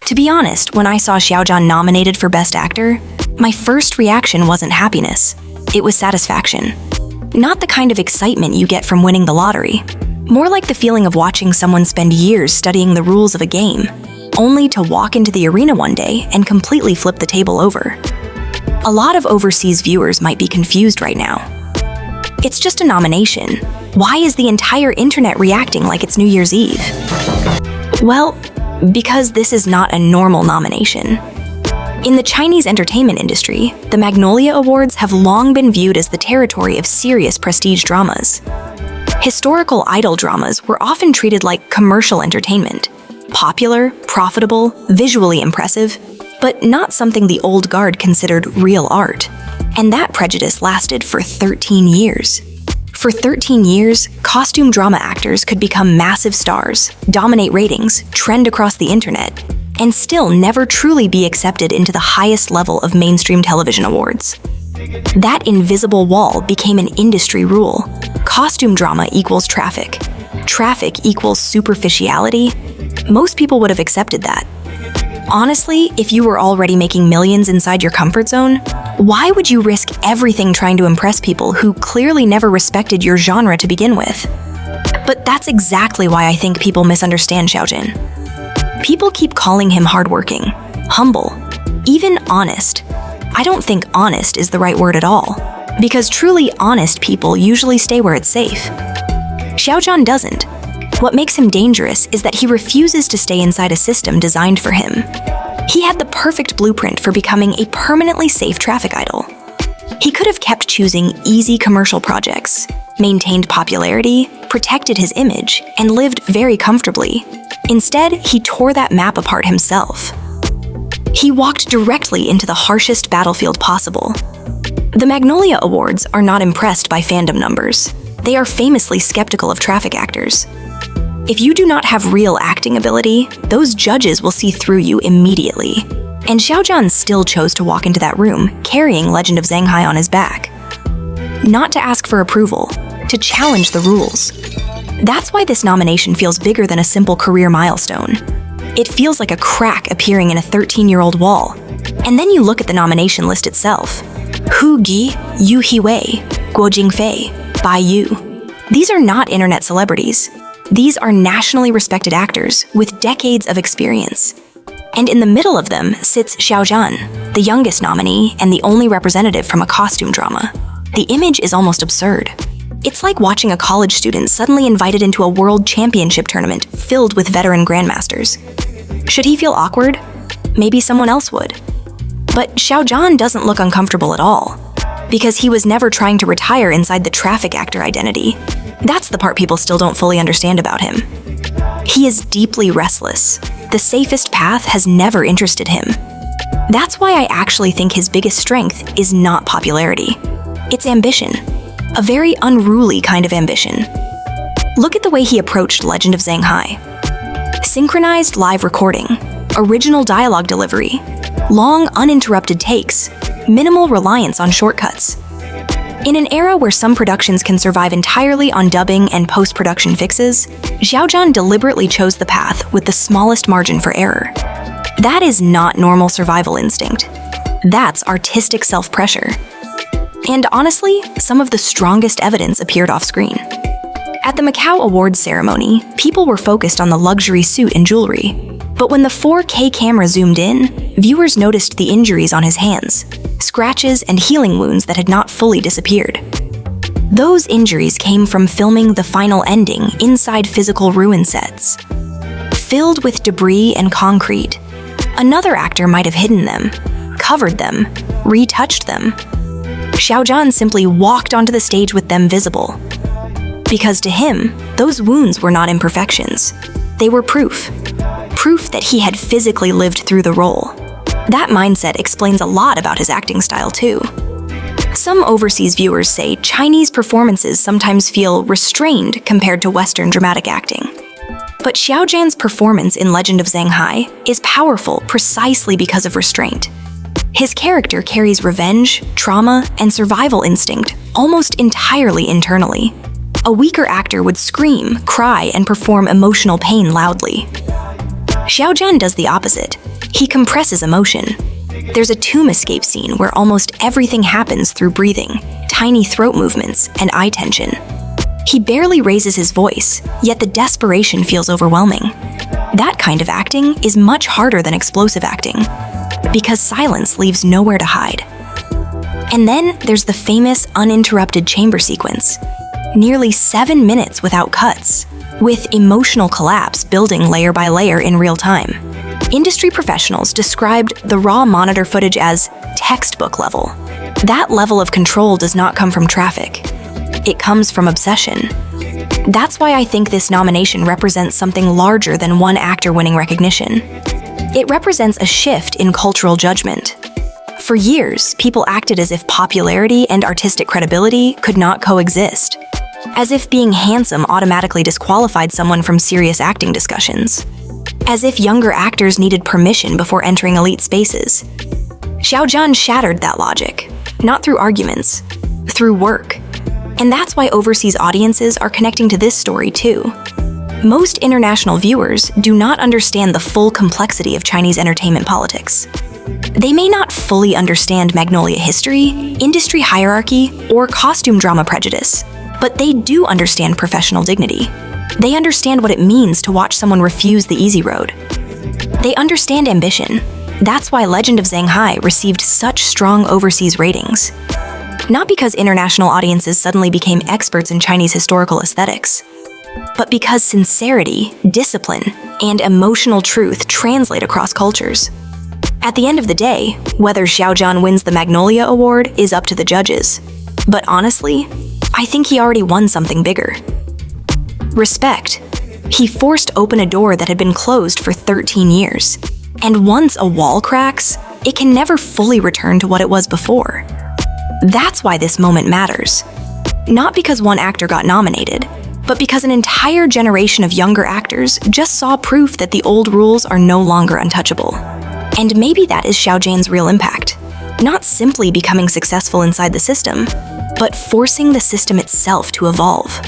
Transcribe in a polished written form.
To be honest, when I saw Xiao Zhan nominated for Best Actor, my first reaction wasn't happiness. It was satisfaction. Not the kind of excitement you get from winning the lottery. More like the feeling of watching someone spend years studying the rules of a game, only to walk into the arena one day and completely flip the table over. A lot of overseas viewers might be confused right now. It's just a nomination. Why is the entire internet reacting like it's New Year's Eve? Well, because this is not a normal nomination. In the Chinese entertainment industry, the Magnolia Awards have long been viewed as the territory of serious prestige dramas. Historical idol dramas were often treated like commercial entertainment, popular, profitable, visually impressive, but not something the old guard considered real art. And that prejudice lasted for 13 years. For 13 years, costume drama actors could become massive stars, dominate ratings, trend across the internet, and still never truly be accepted into the highest level of mainstream television awards. That invisible wall became an industry rule. Costume drama equals traffic. Traffic equals superficiality. Most people would have accepted that. Honestly, if you were already making millions inside your comfort zone, why would you risk everything trying to impress people who clearly never respected your genre to begin with? But that's exactly why I think people misunderstand Xiao Zhan. People keep calling him hardworking, humble, even honest. I don't think honest is the right word at all, because truly honest people usually stay where it's safe. Xiao Zhan doesn't. What makes him dangerous is that he refuses to stay inside a system designed for him. He had the perfect blueprint for becoming a permanently safe traffic idol. He could have kept choosing easy commercial projects, maintained popularity, protected his image, and lived very comfortably. Instead, he tore that map apart himself. He walked directly into the harshest battlefield possible. The Magnolia Awards are not impressed by fandom numbers. They are famously skeptical of traffic actors. If you do not have real acting ability, those judges will see through you immediately. And Xiao Zhan still chose to walk into that room, carrying Legend of Zang Hai on his back. Not to ask for approval, to challenge the rules. That's why this nomination feels bigger than a simple career milestone. It feels like a crack appearing in a 13-year-old wall. And then you look at the nomination list itself. Hu Gi, Yu Hiwei, Guo Jingfei, Bai Yu. These are not internet celebrities. These are nationally respected actors with decades of experience. And in the middle of them sits Xiao Zhan, the youngest nominee and the only representative from a costume drama. The image is almost absurd. It's like watching a college student suddenly invited into a world championship tournament filled with veteran grandmasters. Should he feel awkward? Maybe someone else would. But Xiao Zhan doesn't look uncomfortable at all, because he was never trying to retire inside the traffic actor identity. That's the part people still don't fully understand about him. He is deeply restless. The safest path has never interested him. That's why I actually think his biggest strength is not popularity. It's ambition. A very unruly kind of ambition. Look at the way he approached Legend of Zang Hai. Synchronized live recording, original dialogue delivery, long uninterrupted takes, minimal reliance on shortcuts. In an era where some productions can survive entirely on dubbing and post-production fixes, Xiao Zhan deliberately chose the path with the smallest margin for error. That is not normal survival instinct. That's artistic self-pressure. And honestly, some of the strongest evidence appeared off-screen. At the Macau Awards ceremony, people were focused on the luxury suit and jewelry. But when the 4K camera zoomed in, viewers noticed the injuries on his hands, scratches and healing wounds that had not fully disappeared. Those injuries came from filming the final ending inside physical ruin sets. Filled with debris and concrete, another actor might have hidden them, covered them, retouched them. Xiao Zhan simply walked onto the stage with them visible. Because to him, those wounds were not imperfections. They were proof. Proof that he had physically lived through the role. That mindset explains a lot about his acting style, too. Some overseas viewers say Chinese performances sometimes feel restrained compared to Western dramatic acting. But Xiao Zhan's performance in Legend of Zang Hai is powerful precisely because of restraint. His character carries revenge, trauma, and survival instinct almost entirely internally. A weaker actor would scream, cry, and perform emotional pain loudly. Xiao Zhan does the opposite. He compresses emotion. There's a tomb escape scene where almost everything happens through breathing, tiny throat movements, and eye tension. He barely raises his voice, yet the desperation feels overwhelming. That kind of acting is much harder than explosive acting, because silence leaves nowhere to hide. And then there's the famous uninterrupted chamber sequence. Nearly 7 minutes without cuts, with emotional collapse building layer by layer in real time. Industry professionals described the raw monitor footage as textbook level. That level of control does not come from traffic. It comes from obsession. That's why I think this nomination represents something larger than one actor winning recognition. It represents a shift in cultural judgment. For years, people acted as if popularity and artistic credibility could not coexist, as if being handsome automatically disqualified someone from serious acting discussions, as if younger actors needed permission before entering elite spaces. Xiao Zhan shattered that logic, not through arguments, through work. And that's why overseas audiences are connecting to this story too. Most international viewers do not understand the full complexity of Chinese entertainment politics. They may not fully understand Magnolia history, industry hierarchy, or costume drama prejudice, but they do understand professional dignity. They understand what it means to watch someone refuse the easy road. They understand ambition. That's why Legend of Zang Hai received such strong overseas ratings. Not because international audiences suddenly became experts in Chinese historical aesthetics, but because sincerity, discipline, and emotional truth translate across cultures. At the end of the day, whether Xiao Zhan wins the Magnolia Award is up to the judges. But honestly, I think he already won something bigger. Respect. He forced open a door that had been closed for 13 years. And once a wall cracks, it can never fully return to what it was before. That's why this moment matters. Not because one actor got nominated, but because an entire generation of younger actors just saw proof that the old rules are no longer untouchable. And maybe that is Xiao Zhan's real impact. Not simply becoming successful inside the system, but forcing the system itself to evolve.